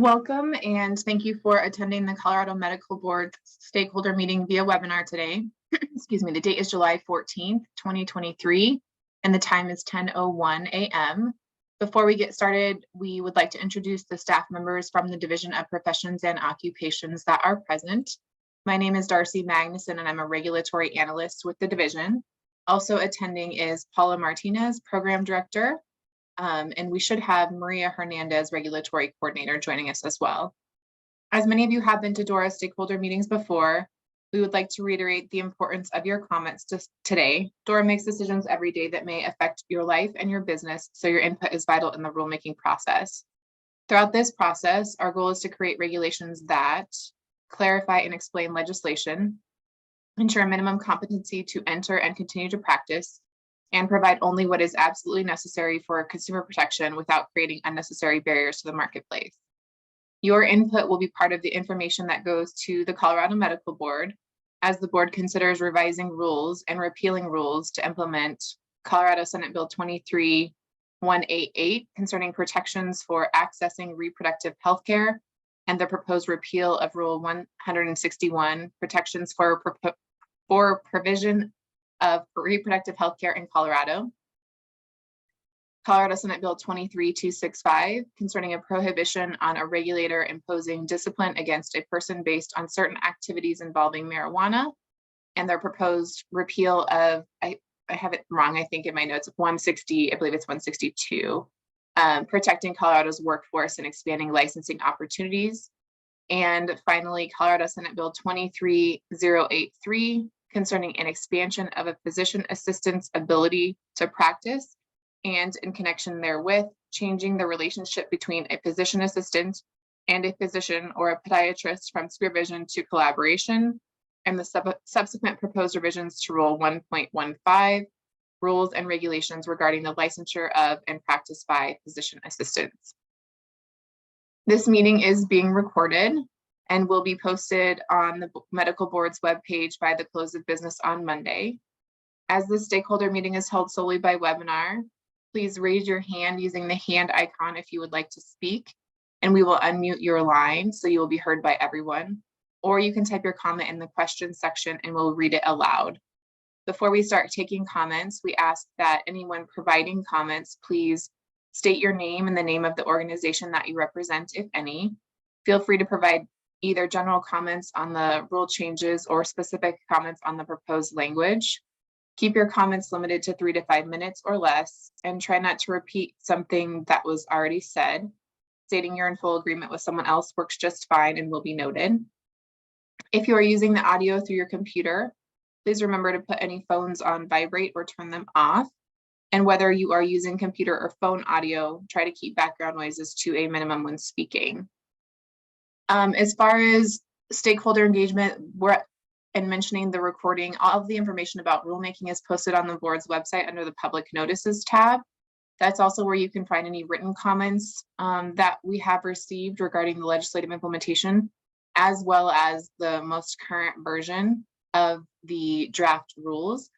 Welcome and thank you for attending the Colorado Medical Board stakeholder meeting via webinar today. Excuse me, the date is July 14th, 2023, and the time is 10:01 a.m. Before we get started, we would like to introduce the staff members from the Division of Professions and Occupations that are present. My name is Darcy Magnuson, and I'm a regulatory analyst with the division. Also attending is Paula Martinez, Program Director. And we should have Maria Hernandez, Regulatory Coordinator, joining us as well. As many of you have been to DORA stakeholder meetings before, we would like to reiterate the importance of your comments today. DORA makes decisions every day that may affect your life and your business, so your input is vital in the rulemaking process. Throughout this process, our goal is to create regulations that clarify and explain legislation, ensure minimum competency to enter and continue to practice, and provide only what is absolutely necessary for consumer protection without creating unnecessary barriers to the marketplace. Your input will be part of the information that goes to the Colorado Medical Board as the board considers revising rules and repealing rules to implement Colorado Senate Bill 23188 concerning protections for accessing reproductive health care and the proposed repeal of Rule 161, protections for provision of reproductive health care in Colorado. Colorado Senate Bill 23265 concerning a prohibition on a regulator imposing discipline against a person based on certain activities involving marijuana, and their proposed repeal of, I have it wrong, I think in my notes, 160, I believe it's 162, protecting Colorado's workforce and expanding licensing opportunities. And finally, Colorado Senate Bill 23083 concerning an expansion of a physician assistant's ability to practice, and in connection therewith, changing the relationship between a physician assistant and a physician or a podiatrist from supervision to collaboration, and the subsequent proposed revisions to Rule 1.15, rules and regulations regarding the licensure of and practice by physician assistants. This meeting is being recorded and will be posted on the medical board's webpage by the close of business on Monday. As the stakeholder meeting is held solely by webinar, please raise your hand using the hand icon if you would like to speak, and we will unmute your line so you will be heard by everyone. Or you can type your comment in the questions section and we'll read it aloud. Before we start taking comments, we ask that anyone providing comments, please state your name and the name of the organization that you represent, if any. Feel free to provide either general comments on the rule changes or specific comments on the proposed language. Keep your comments limited to 3 to 5 minutes or less, and try not to repeat something that was already said. Stating you're in full agreement with someone else works just fine and will be noted. If you are using the audio through your computer, please remember to put any phones on vibrate or turn them off. And whether you are using computer or phone audio, try to keep background noises to a minimum when speaking. As far as stakeholder engagement and mentioning the recording, all of the information about rulemaking is posted on the board's website under the public notices tab. That's also where you can find any written comments that we have received regarding the legislative implementation, as well as the most current version of the draft rules.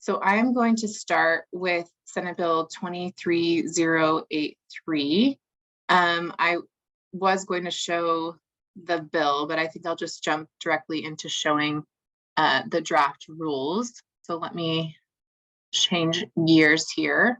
So I'm going to start with Senate Bill 23083. I was going to show the bill, but I think I'll just jump directly into showing the draft rules. So let me change gears here.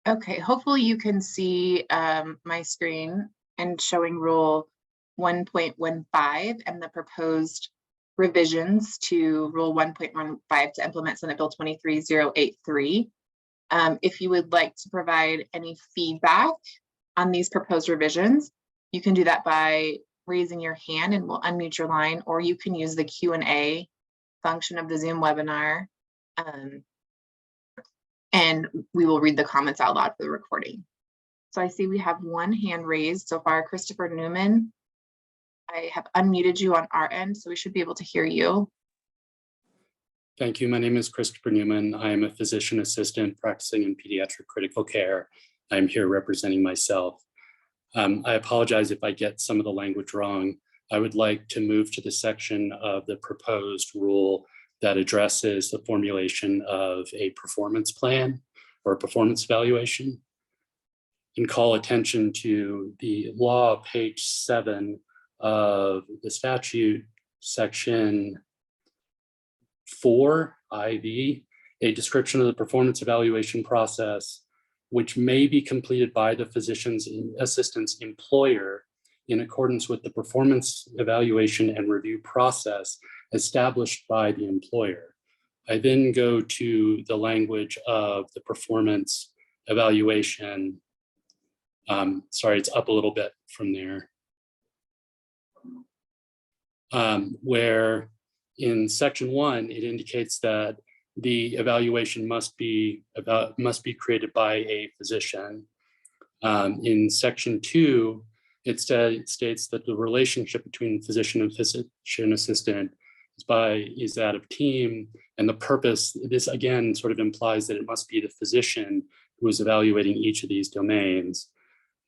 Okay, hopefully you can see my screen and showing Rule 1.15 and the proposed revisions to Rule 1.15 to implement Senate Bill 23083. If you would like to provide any feedback on these proposed revisions, you can do that by raising your hand and we'll unmute your line, or you can use the Q&A function of the Zoom webinar, and we will read the comments out loud for the recording. So I see we have one hand raised so far. Christopher Newman, I have unmuted you on our end, so we should be able to hear you. Thank you. My name is Christopher Newman. I am a physician assistant practicing in pediatric critical care. I'm here representing myself. I apologize if I get some of the language wrong. I would like to move to the section of the proposed rule that addresses the formulation of a performance plan or a performance evaluation, and call attention to the law, page 7 of the statute, section 4 IV, a description of the performance evaluation process, which may be completed by the physician's assistant's employer in accordance with the performance evaluation and review process established by the employer. I then go to the language of the performance evaluation. Sorry, it's up a little bit from there. Where in section 1, it indicates that the evaluation must be created by a physician. In section 2, it states that the relationship between physician and physician assistant is that of team, and the purpose, this again sort of implies that it must be the physician who is evaluating each of these domains.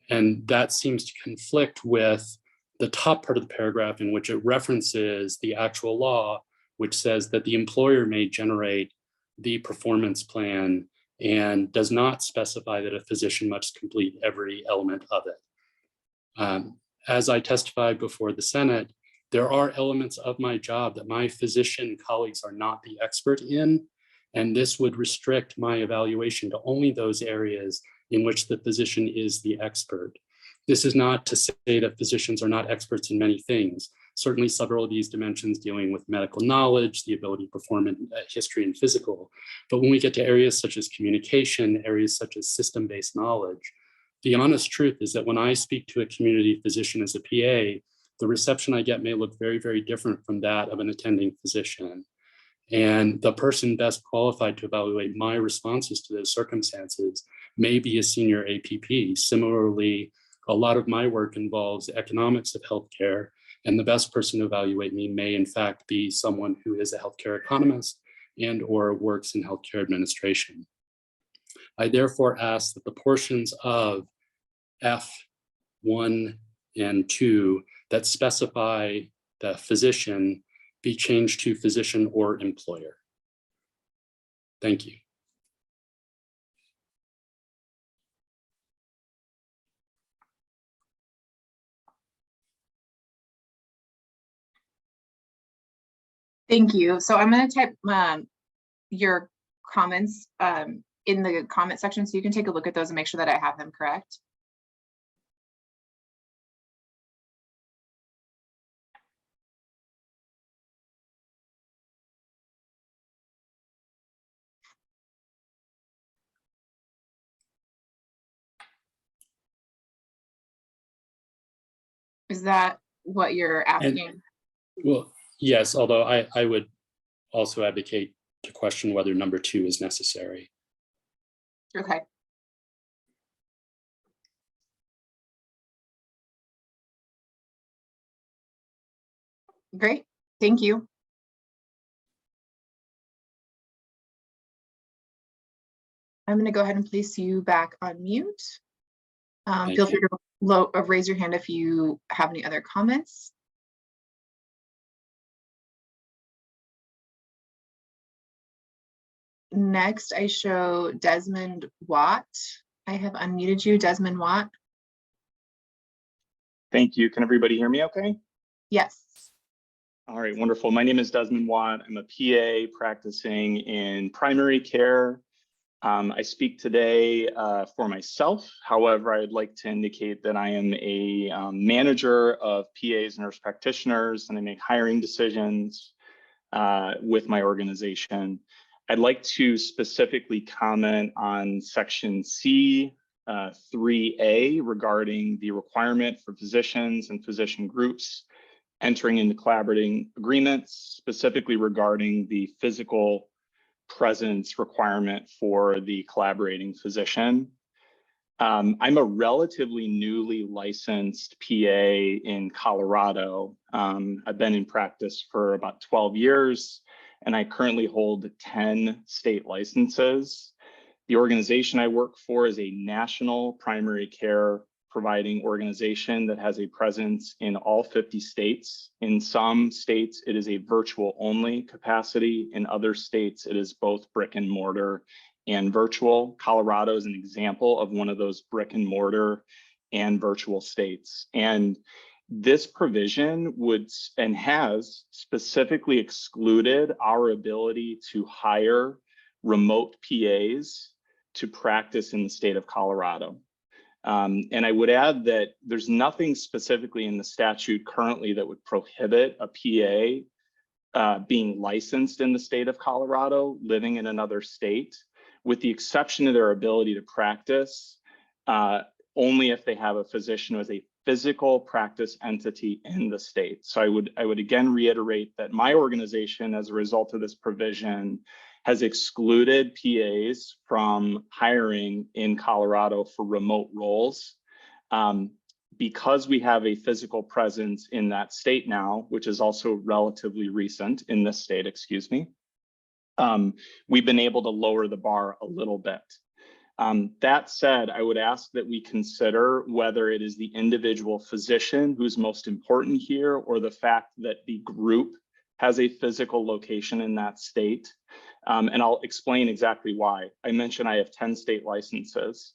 And that seems to conflict with the top part of the paragraph, in which it references the actual law, which says that the employer may generate the performance plan and does not specify that a physician must complete every element of it. As I testified before the Senate, there are elements of my job that my physician colleagues are not the expert in, and this would restrict my evaluation to only those areas in which the physician is the expert. This is not to say that physicians are not experts in many things. Certainly several of these dimensions dealing with medical knowledge, the ability to perform in history and physical. But when we get to areas such as communication, areas such as system-based knowledge, the honest truth is that when I speak to a community physician as a PA, the reception I get may look very, very different from that of an attending physician. And the person best qualified to evaluate my responses to those circumstances may be a senior APP. Similarly, a lot of my work involves economics of healthcare, and the best person to evaluate me may in fact be someone who is a healthcare economist and or works in healthcare administration. I therefore ask that the portions of F1 and 2 that specify the physician be changed to physician or employer. Thank you. Thank you. So I'm going to type your comments in the comment section so you can take a look at those and make sure that I have them correct. Is that what you're asking? Well, yes, although I would also advocate to question whether number 2 is necessary. Okay. Great, thank you. I'm going to go ahead and place you back on mute. Feel free to raise your hand if you have any other comments. Next, I show Desmond Watt. I have unmuted you, Desmond Watt. Thank you. Can everybody hear me okay? Yes. All right, wonderful. My name is Desmond Watt. I'm a PA practicing in primary care. I speak today for myself. However, I'd like to indicate that I am a manager of PAs and nurse practitioners, and I make hiring decisions with my organization. I'd like to specifically comment on section C, 3A regarding the requirement for physicians and physician groups entering into collaborating agreements, specifically regarding the physical presence requirement for the collaborating physician. I'm a relatively newly licensed PA in Colorado. I've been in practice for about 12 years, and I currently hold 10 state licenses. The organization I work for is a national primary care providing organization that has a presence in all 50 states. In some states, it is a virtual only capacity. In other states, it is both brick and mortar and virtual. Colorado is an example of one of those brick and mortar and virtual states. And this provision would and has specifically excluded our ability to hire remote PAs to practice in the state of Colorado. And I would add that there's nothing specifically in the statute currently that would prohibit a PA being licensed in the state of Colorado, living in another state, with the exception of their ability to practice only if they have a physician with a physical practice entity in the state. So I would again reiterate that my organization, as a result of this provision, has excluded PAs from hiring in Colorado for remote roles. Because we have a physical presence in that state now, which is also relatively recent in this state, excuse me, we've been able to lower the bar a little bit. That said, I would ask that we consider whether it is the individual physician who's most important here, or the fact that the group has a physical location in that state. And I'll explain exactly why. I mentioned I have 10 state licenses.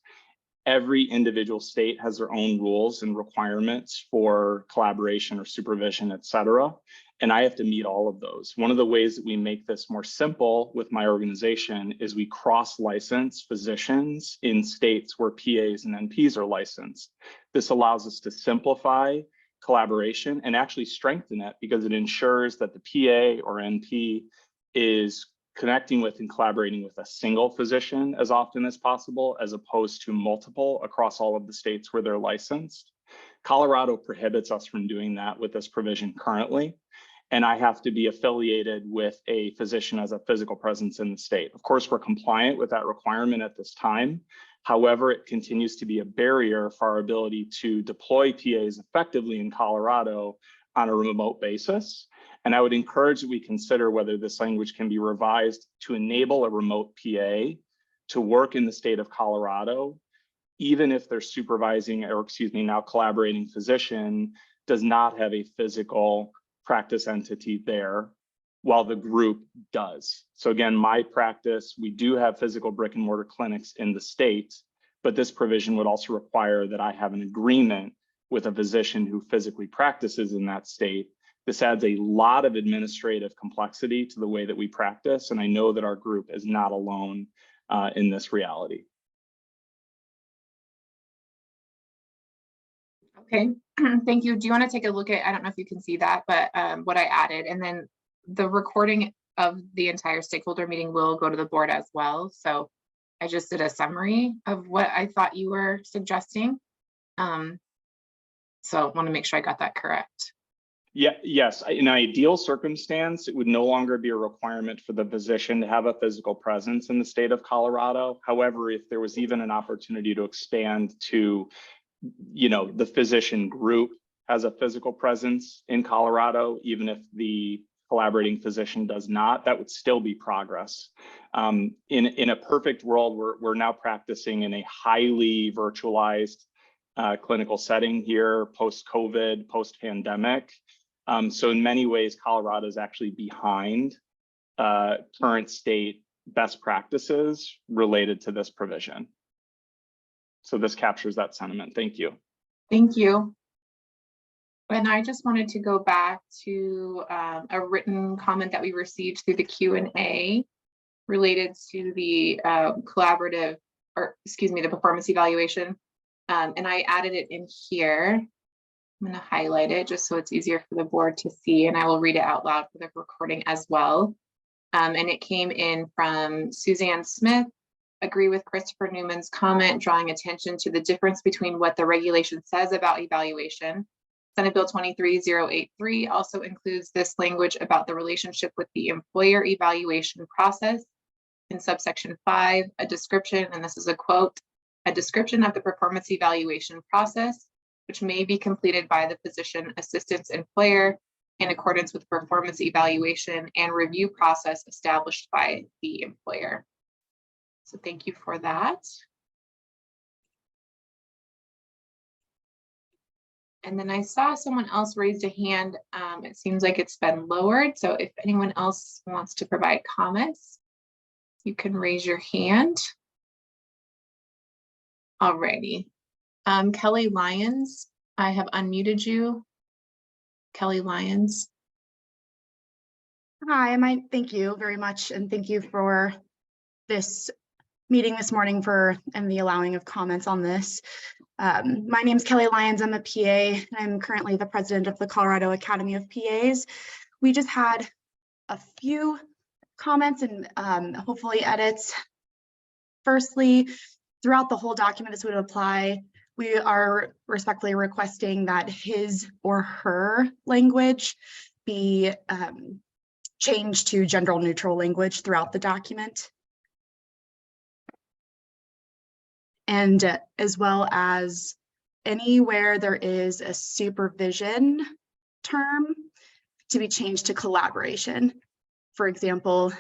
Every individual state has their own rules and requirements for collaboration or supervision, et cetera. And I have to meet all of those. One of the ways that we make this more simple with my organization is we cross-license physicians in states where PAs and NPs are licensed. This allows us to simplify collaboration and actually strengthen it, because it ensures that the PA or NP is connecting with and collaborating with a single physician as often as possible, as opposed to multiple across all of the states where they're licensed. Colorado prohibits us from doing that with this provision currently, and I have to be affiliated with a physician as a physical presence in the state. Of course, we're compliant with that requirement at this time. However, it continues to be a barrier for our ability to deploy PAs effectively in Colorado on a remote basis. And I would encourage that we consider whether this language can be revised to enable a remote PA to work in the state of Colorado, even if their supervising, or excuse me, now collaborating physician does not have a physical practice entity there, while the group does. So again, my practice, we do have physical brick and mortar clinics in the state, but this provision would also require that I have an agreement with a physician who physically practices in that state. This adds a lot of administrative complexity to the way that we practice, and I know that our group is not alone in this reality. Okay, thank you. Do you want to take a look at, I don't know if you can see that, but what I added, and then the recording of the entire stakeholder meeting will go to the board as well. So I just did a summary of what I thought you were suggesting. So I want to make sure I got that correct. Yeah, yes, in an ideal circumstance, it would no longer be a requirement for the physician to have a physical presence in the state of Colorado. However, if there was even an opportunity to expand to, the physician group has a physical presence in Colorado, even if the collaborating physician does not, that would still be progress. In a perfect world, we're now practicing in a highly virtualized clinical setting here, post-COVID, post-pandemic. So in many ways, Colorado is actually behind current state best practices related to this provision. So this captures that sentiment. Thank you. Thank you. And I just wanted to go back to a written comment that we received through the Q&A related to the collaborative, or excuse me, the performance evaluation. And I added it in here. I'm going to highlight it just so it's easier for the board to see, and I will read it out loud for the recording as well. And it came in from Suzanne Smith. Agree with Christopher Newman's comment, drawing attention to the difference between what the regulation says about evaluation. Senate Bill 23083 also includes this language about the relationship with the employer evaluation process. In subsection 5, a description, and this is a quote, a description of the performance evaluation process, which may be completed by the physician assistant's employer in accordance with performance evaluation and review process established by the employer. So thank you for that. And then I saw someone else raised a hand. It seems like it's been lowered. So if anyone else wants to provide comments, you can raise your hand. Alrighty. Kelly Lyons, I have unmuted you. Kelly Lyons. Hi, thank you very much. And thank you for this meeting this morning and the allowing of comments on this. My name is Kelly Lyons. I'm a PA, and I'm currently the president of the Colorado Academy of PAs. We just had a few comments and hopefully edits. Firstly, throughout the whole document, this would apply. We are respectfully requesting that his or her language be changed to gender neutral language throughout the document. And as well as anywhere there is a supervision term to be changed to collaboration. For example,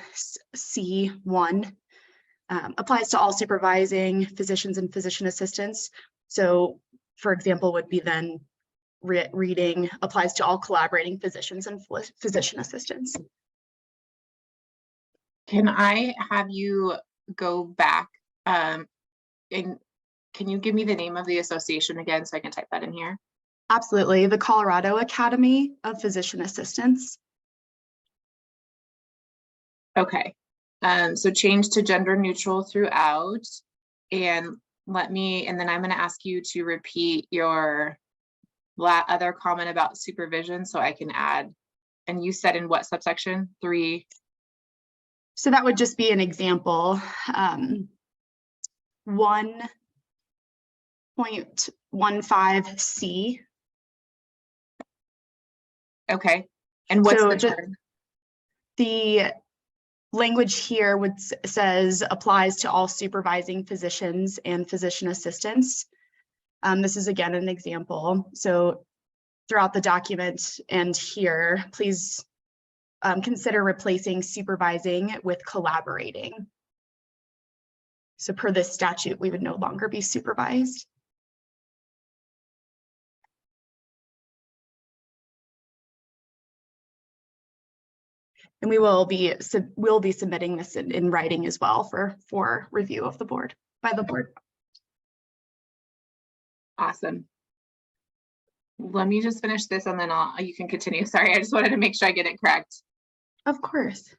C1 applies to all supervising physicians and physician assistants. So, for example, would be then reading applies to all collaborating physicians and physician assistants. Can I have you go back and can you give me the name of the association again so I can type that in here? Absolutely. The Colorado Academy of Physician Assistants. Okay. So change to gender neutral throughout. And then I'm going to ask you to repeat your other comment about supervision so I can add. And you said in what subsection? 3. So that would just be an example. 1.15C. Okay. And what's So the term? The language here says applies to all supervising physicians and physician assistants. This is again an example. So throughout the document and here, please consider replacing supervising with collaborating. So per this statute, we would no longer be supervised. And we'll be submitting this in writing as well for review of the board by the board. Awesome. Let me just finish this and then you can continue. Sorry, I just wanted to make sure I get it correct. Of course.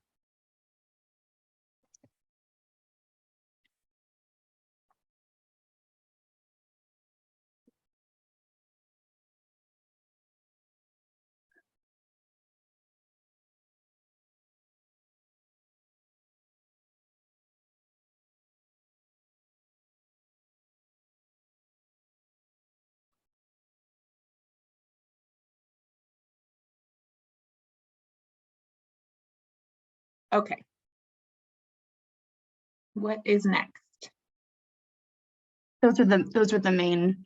Okay. What is next? Those were the main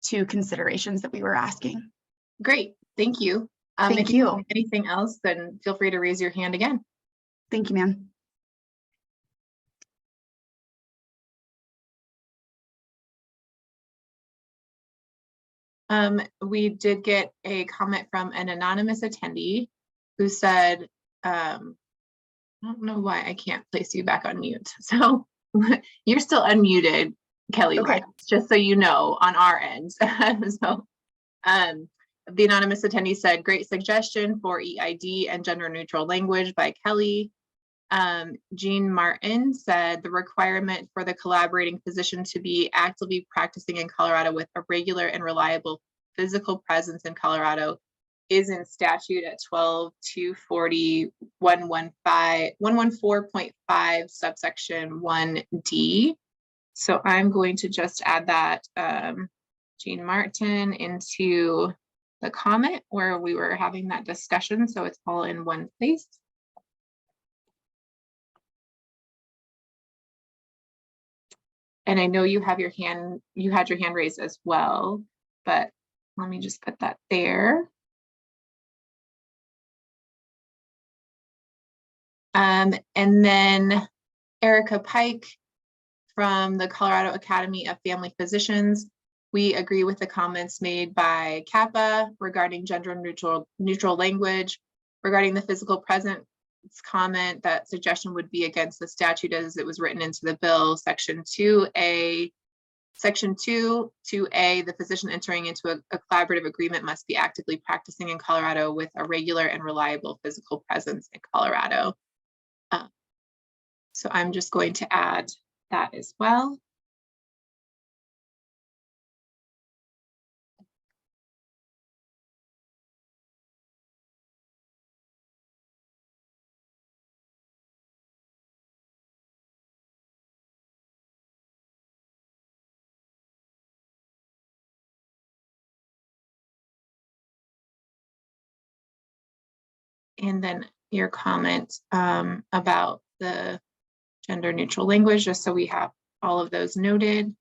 2 considerations that we were asking. Great, thank you. Thank you. If anything else, then feel free to raise your hand again. Thank you, ma'am. We did get a comment from an anonymous attendee who said, I don't know why I can't place you back on mute. So you're still unmuted, Kelly, Okay. just so you know on our end. So the anonymous attendee said, great suggestion for EID and gender neutral language by Kelly. Jean Martin said the requirement for the collaborating physician to be actively practicing in Colorado with a regular and reliable physical presence in Colorado is in statute at 114.5 subsection 1D. So I'm going to just add that Jean Martin into the comment where we were having that discussion, so it's all in one place. And I know you have your hand, you had your hand raised as well, but let me just put that there. And then Erica Pike from the Colorado Academy of Family Physicians. We agree with the comments made by Kappa regarding gender neutral language. Regarding the physical presence comment, that suggestion would be against the statute as it was written into the bill. Section 2A, the physician entering into a collaborative agreement must be actively practicing in Colorado with a regular and reliable physical presence in Colorado. So I'm just going to add that as well. And then your comment about the gender neutral language, just so we have all of those noted.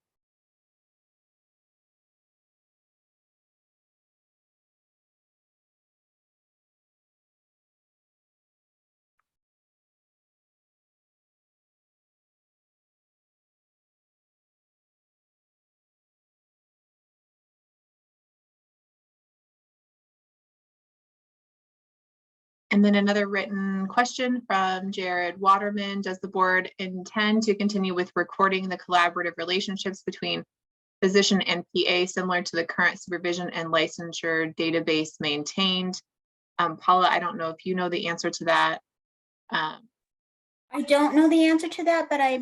And then another written question from Jared Waterman. Does the board intend to continue with recording the collaborative relationships between physician and PA similar to the current supervision and licensure database maintained? Paula, I don't know if you know the answer to that. I don't know the answer to that, but I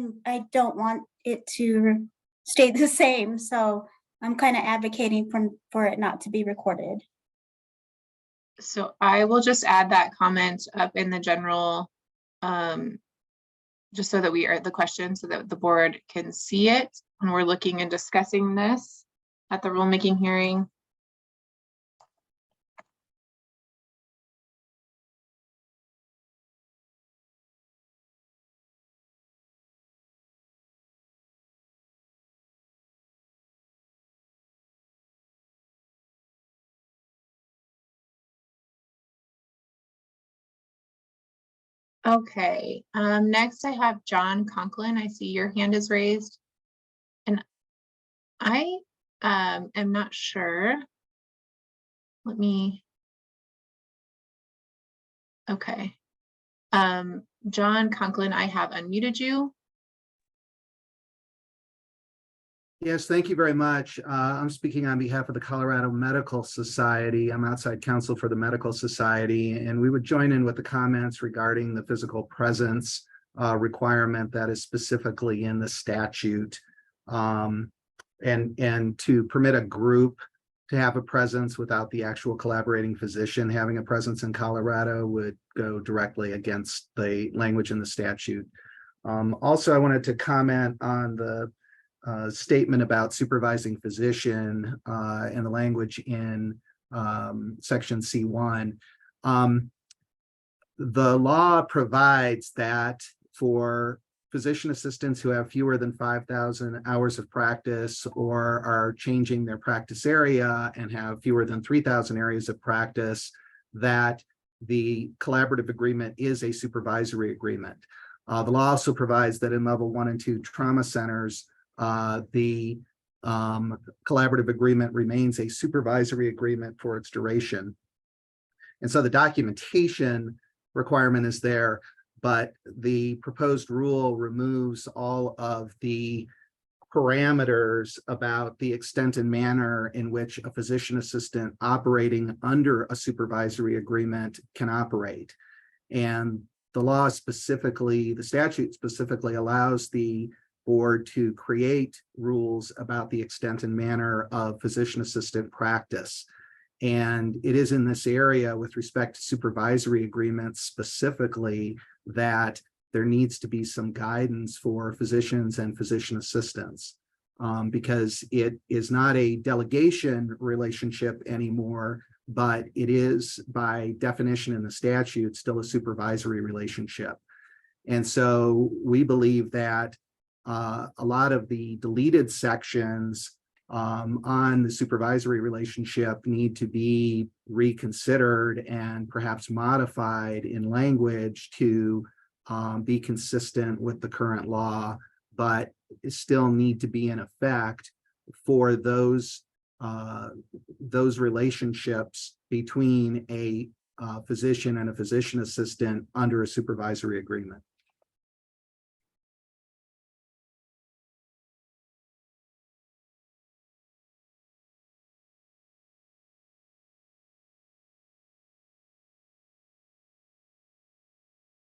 don't want it to stay the same. So I'm kind of advocating for it not to be recorded. So I will just add that comment up in the general, just so that we are the question so that the board can see it when we're looking and discussing this at the rulemaking hearing. Okay, next I have John Conklin. I see your hand is raised. And I am not sure. Let me. Okay. John Conklin, I have unmuted you. Yes, thank you very much. I'm speaking on behalf of the Colorado Medical Society. I'm outside counsel for the Medical Society, and we would join in with the comments regarding the physical presence requirement that is specifically in the statute. And to permit a group to have a presence without the actual collaborating physician having a presence in Colorado would go directly against the language in the statute. Also, I wanted to comment on the statement about supervising physician and the language in section C1. The law provides that for physician assistants who have fewer than 5,000 hours of practice or are changing their practice area and have fewer than 3,000 areas of practice, that the collaborative agreement is a supervisory agreement. The law also provides that in level 1 and 2 trauma centers, the collaborative agreement remains a supervisory agreement for its duration. And so the documentation requirement is there, but the proposed rule removes all of the parameters about the extent and manner in which a physician assistant operating under a supervisory agreement can operate. And the law specifically, the statute specifically allows the board to create rules about the extent and manner of physician assistant practice. And it is in this area with respect to supervisory agreements specifically that there needs to be some guidance for physicians and physician assistants, because it is not a delegation relationship anymore, but it is by definition in the statute still a supervisory relationship. And so we believe that a lot of the deleted sections on the supervisory relationship need to be reconsidered and perhaps modified in language to be consistent with the current law, but still need to be in effect for those relationships between a physician and a physician assistant under a supervisory agreement.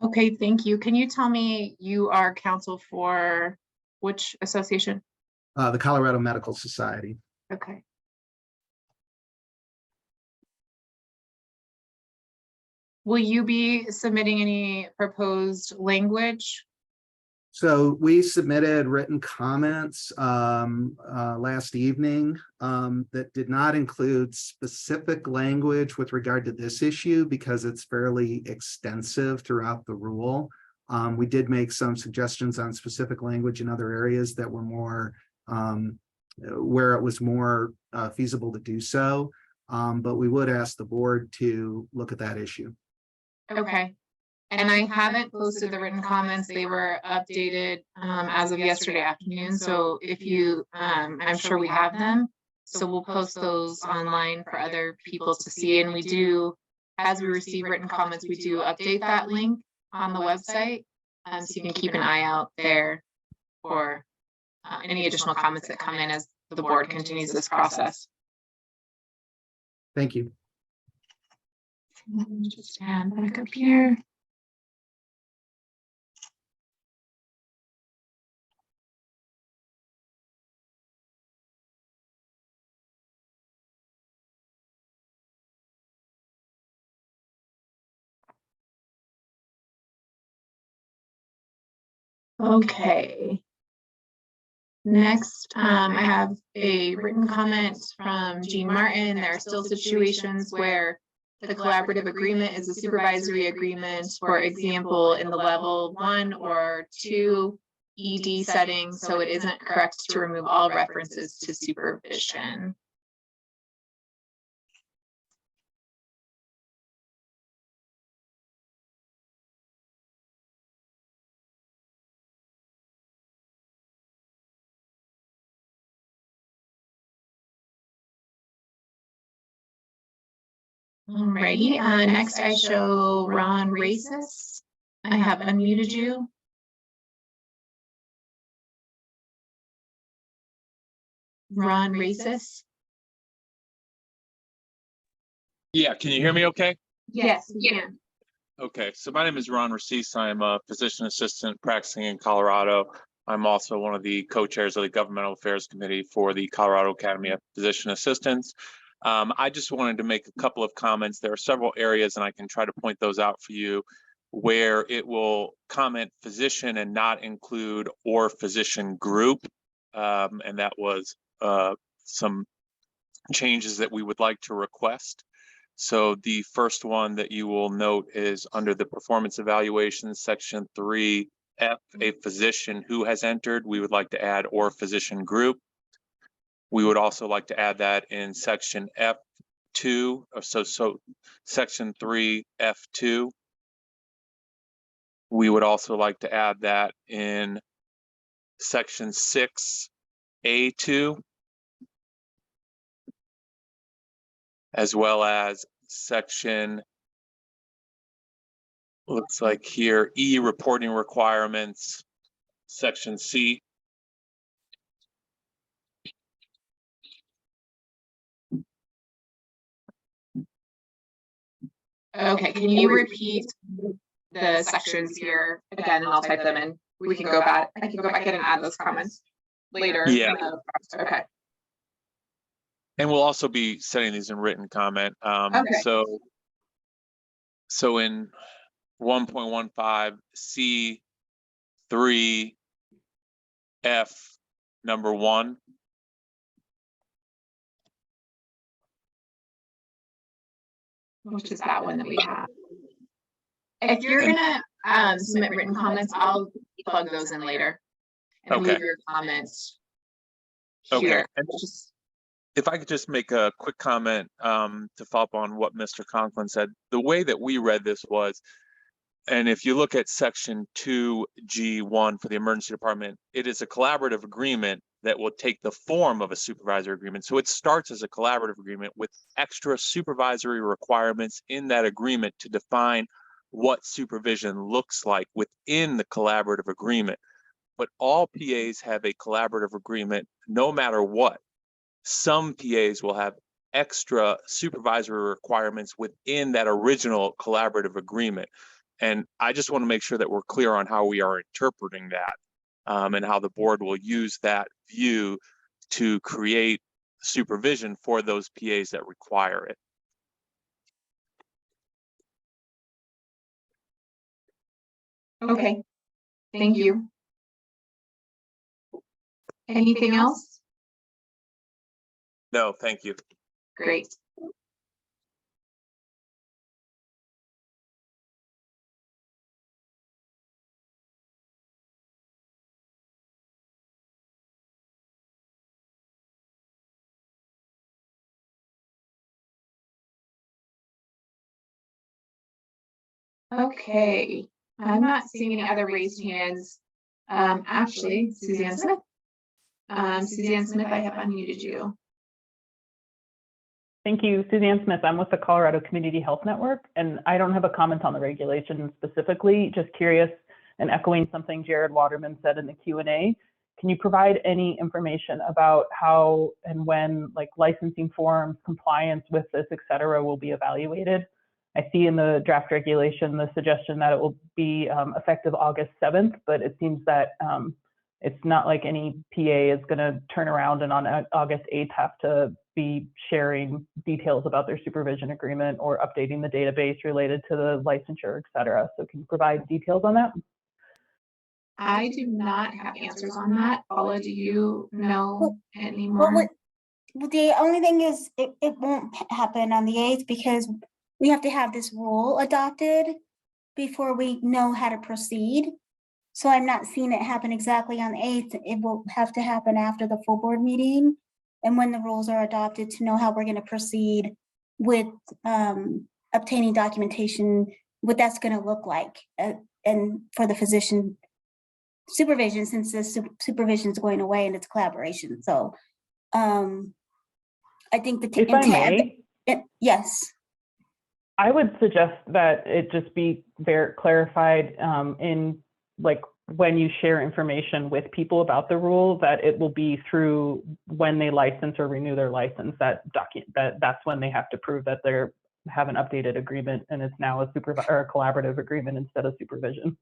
Okay, thank you. Can you tell me you are counsel for which association? The Colorado Medical Society. Okay. Will you be submitting any proposed language? So we submitted written comments last evening that did not include specific language with regard to this issue because it's fairly extensive throughout the rule. We did make some suggestions on specific language in other areas that were more where it was more feasible to do so. But we would ask the board to look at that issue. Okay. And I haven't posted the written comments. They were updated as of yesterday afternoon. So if you, I'm sure we have them. So we'll post those online for other people to see. And we do, as we receive written comments, we do update that link on the website. So you can keep an eye out there for any additional comments that come in as the board continues this process. Thank you. Let me just add back up here. Okay. Next, I have a written comment from Jean Martin. There are still situations where the collaborative agreement is a supervisory agreement, for example, in the level 1 or 2 ED setting, so it isn't correct to remove all references to supervision. Alrighty, next I show Ron Racis. I have unmuted you. Ron Racis. Yeah, can you hear me okay? Yes, we can. Okay, so my name is Ron Racis. I'm a physician assistant practicing in Colorado. I'm also one of the co-chairs of the Governmental Affairs Committee for the Colorado Academy of Physician Assistants. I just wanted to make a couple of comments. There are several areas, and I can try to point those out for you, where it will comment physician and not include or physician group. And that was some changes that we would like to request. So the first one that you will note is under the performance evaluation, section 3F, a physician who has entered. We would like to add or physician group. We would also like to add that in section F2, so section 3F2. We would also like to add that in section 6A2, as well as section, looks like here, E, reporting requirements, section C. Okay, can you repeat the sections here again, and I'll type them in. We can go back. I can go back in and add those comments later. Yeah. Okay. And we'll also be setting these in written comment. Okay. So in 1.15 C3 F number 1. Which is that one that we have. If you're gonna submit written comments, I'll plug those in later. And Okay. leave your comments Okay. here. And Just, if I could just make a quick comment to follow up on what Mr. Conklin said, the way that we read this was, and if you look at section 2G1 for the emergency department, it is a collaborative agreement that will take the form of a supervisory agreement. So it starts as a collaborative agreement with extra supervisory requirements in that agreement to define what supervision looks like within the collaborative agreement. But all PAs have a collaborative agreement no matter what. Some PAs will have extra supervisory requirements within that original collaborative agreement. And I just want to make sure that we're clear on how we are interpreting that and how the board will use that view to create supervision for those PAs that require it. okay, thank you. Anything else? No, thank you. Great. Okay, I'm not seeing any other raised hands. Actually, Suzanne Smith. Suzanne Smith, I have unmuted you. Thank you, Suzanne Smith. I'm with the Colorado Community Health Network, and I don't have a comment on the regulation specifically, just curious and echoing something Jared Waterman said in the Q&A. Can you provide any information about how and when like licensing forms, compliance with this, et cetera, will be evaluated? I see in the draft regulation the suggestion that it will be effective August 7th, but it seems that it's not like any PA is going to turn around and on August 8th have to be sharing details about their supervision agreement or updating the database related to the licensure, et cetera. So can you provide details on that? I do not have answers on that. Paula, do you know any more? Well, the only thing is it won't happen on the 8th because we have to have this rule adopted before we know how to proceed. So I'm not seeing it happen exactly on the 8th. It will have to happen after the full board meeting and when the rules are adopted to know how we're going to proceed with obtaining documentation, what that's going to look like. And for the physician supervision, since the supervision is going away and it's collaboration. So I think the If I may, yes. I would suggest that it just be very clarified in like when you share information with people about the rule, that it will be through when they license or renew their license, that's when they have to prove that they have an updated agreement and it's now a collaborative agreement instead of supervision.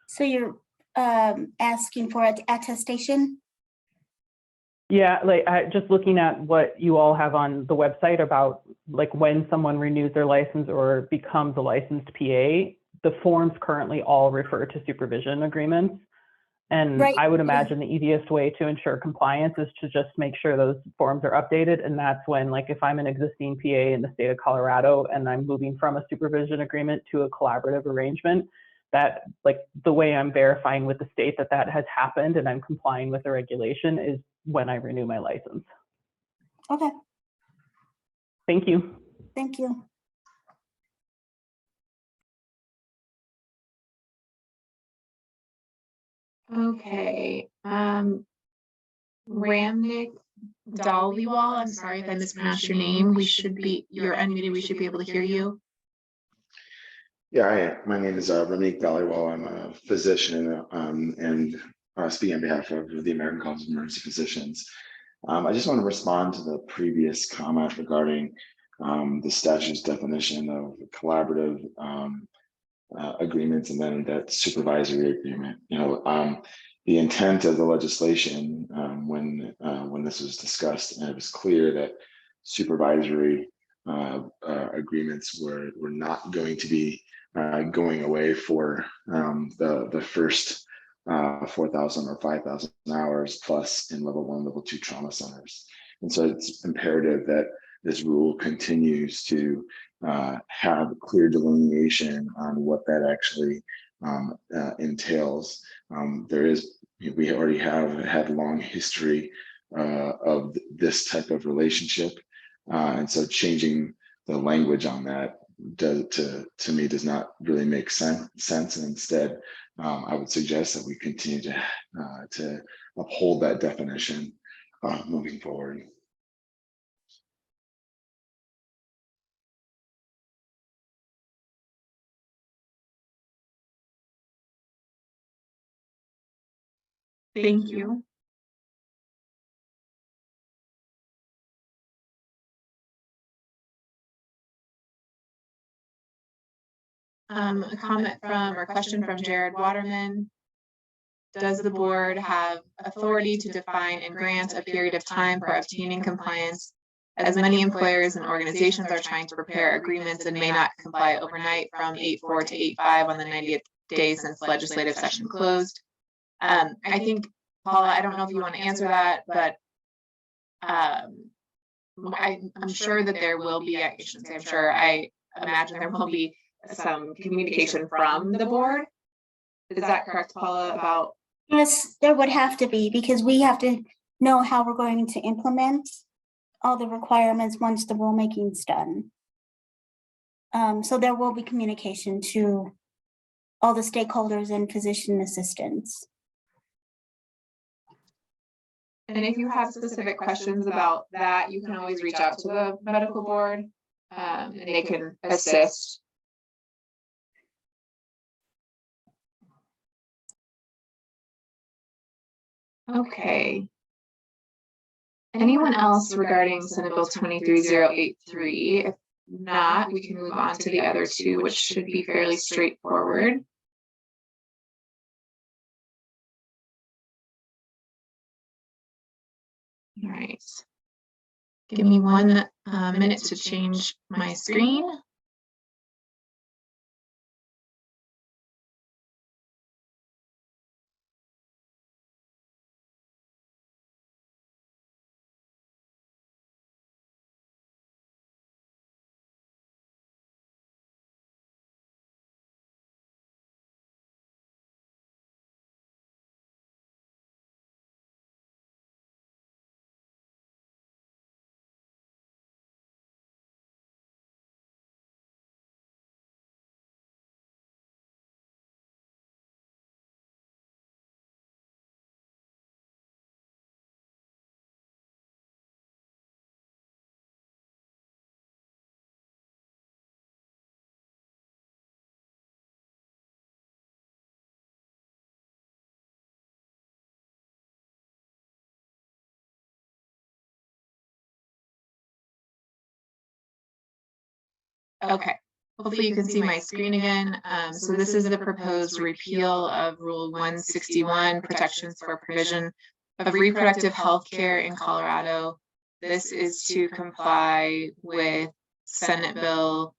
So you're asking for attestation? Yeah, like just looking at what you all have on the website about like when someone renews their license or becomes a licensed PA, the forms currently all refer to supervision agreements. And right. I would imagine the easiest way to ensure compliance is to just make sure those forms are updated. And that's when, like, if I'm an existing PA in the state of Colorado and I'm moving from a supervision agreement to a collaborative arrangement, that like the way I'm verifying with the state that that has happened and I'm complying with the regulation is when I renew my license. Okay. Thank you. Thank you. Okay, Ramnik Dhaliwal, I'm sorry if I mispronounced your name. You're unmuted, we should be able to hear you. Yeah, hi, my name is Ramnik Dhaliwal. I'm a physician and speaking on behalf of the American College of Emergency Physicians. I just want to respond to the previous comment regarding the statute's definition of collaborative agreements and then that supervisory agreement. You know, the intent of the legislation when this was discussed, and it was clear that supervisory agreements were not going to be going away for the first 4,000 or 5,000 hours plus in level 1, level 2 trauma centers. And so it's imperative that this rule continues to have clear delineation on what that actually entails. We already have had long history of this type of relationship. And so changing the language on that to me does not really make sense. And instead, I would suggest that we continue to uphold that definition moving forward. Thank you. A comment from or question from Jared Waterman. Does the board have authority to define and grant a period of time for obtaining compliance, as many employers and organizations are trying to prepare agreements and may not comply overnight from 8/4 to 8/5 on the 90th day since legislative session closed? I think, Paula, I don't know if you want to answer that, but I'm sure that there will be, I shouldn't say I'm sure, I imagine there will be some communication from the board. Is that correct, Paula, about? Yes, there would have to be, because we have to know how we're going to implement all the requirements once the rulemaking's done. So there will be communication to all the stakeholders and physician assistants. And if you have specific questions about that, you can always reach out to the medical board, and they can assist. Okay. Anyone else regarding Senate Bill 23083? If not, we can move on to the other two, which should be fairly straightforward. All right. Give me 1 minute to change my screen. Okay, hopefully you can see my screen again. So this is the proposed repeal of Rule 161, protections for provision of reproductive health care in Colorado. This is to comply with Senate Bill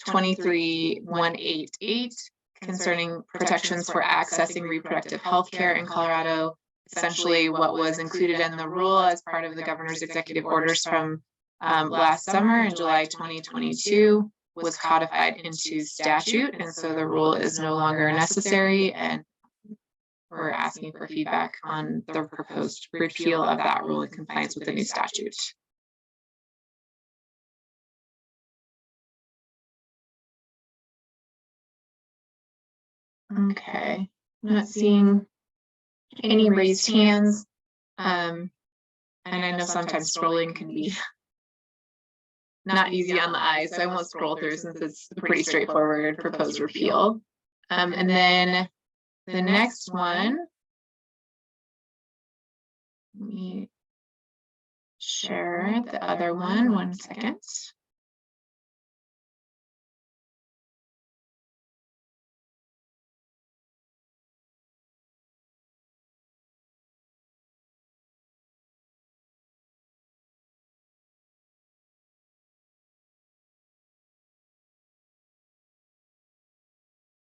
23188 concerning protections for accessing reproductive health care in Colorado. Essentially what was included in the rule as part of the governor's executive orders from last summer in July 2022 was codified into statute, and so the rule is no longer necessary, and we're asking for feedback on the proposed repeal of that rule in compliance with the new statute. Okay, I'm not seeing any raised hands. And I know sometimes scrolling can be not easy on the eyes, so I won't scroll through since it's a pretty straightforward proposed repeal. And then the next one, let me share the other one, 1 second.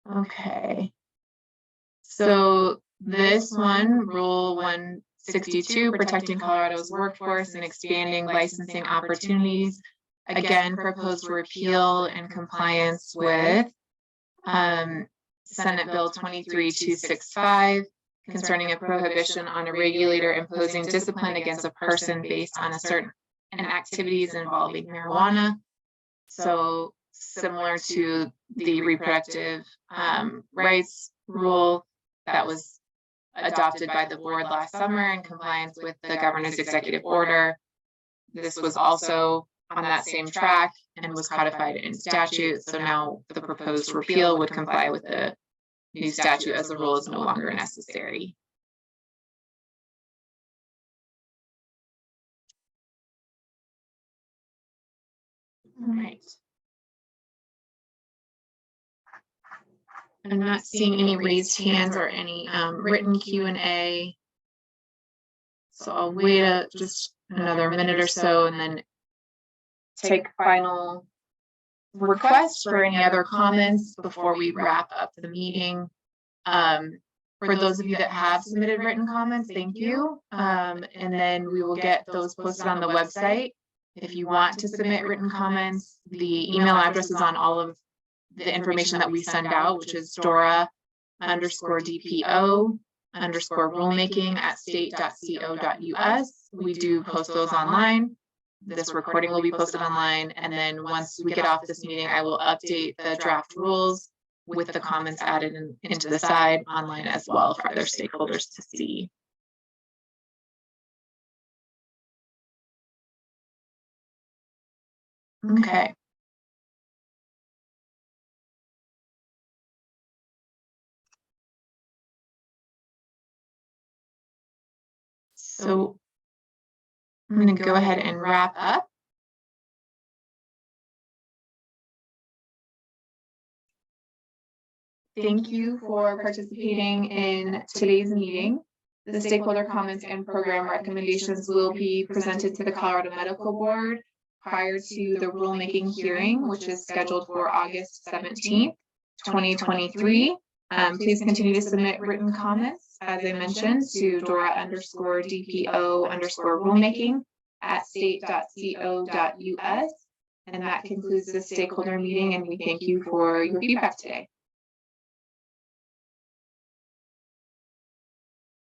Okay. So this one, Rule 162, protecting Colorado's workforce and expanding licensing opportunities, again proposed repeal in compliance with Senate Bill 23265 concerning a prohibition on a regulator imposing discipline against a person based on a certain activities involving marijuana. So similar to the reproductive rights rule that was adopted by the board last summer in compliance with the governor's executive order. This was also on that same track and was codified in statute. So now the proposed repeal would comply with the new statute as the rule is no longer necessary. All right. I'm not seeing any raised hands or any written Q&A. So I'll wait just another minute or so and then take final requests for any other comments before we wrap up the meeting. For those of you that have submitted written comments, thank you. And then we will get those posted on the website. If you want to submit written comments, the email address is on all of the information that we send out, which is Dora_DPO_rulemaking@state.co.us. We do post those online. This recording will be posted online. And then once we get off this meeting, I will update the draft rules with the comments added into the side online as well for other stakeholders to see. Okay. So I'm going to go ahead and wrap up. Thank you for participating in today's meeting. The stakeholder comments and program recommendations will be presented to the Colorado Medical Board prior to the rulemaking hearing, which is scheduled for August 17th, 2023. Please continue to submit written comments, as I mentioned, to Dora_DPO_rulemaking@state.co.us. And that concludes the stakeholder meeting, and we thank you for your feedback today.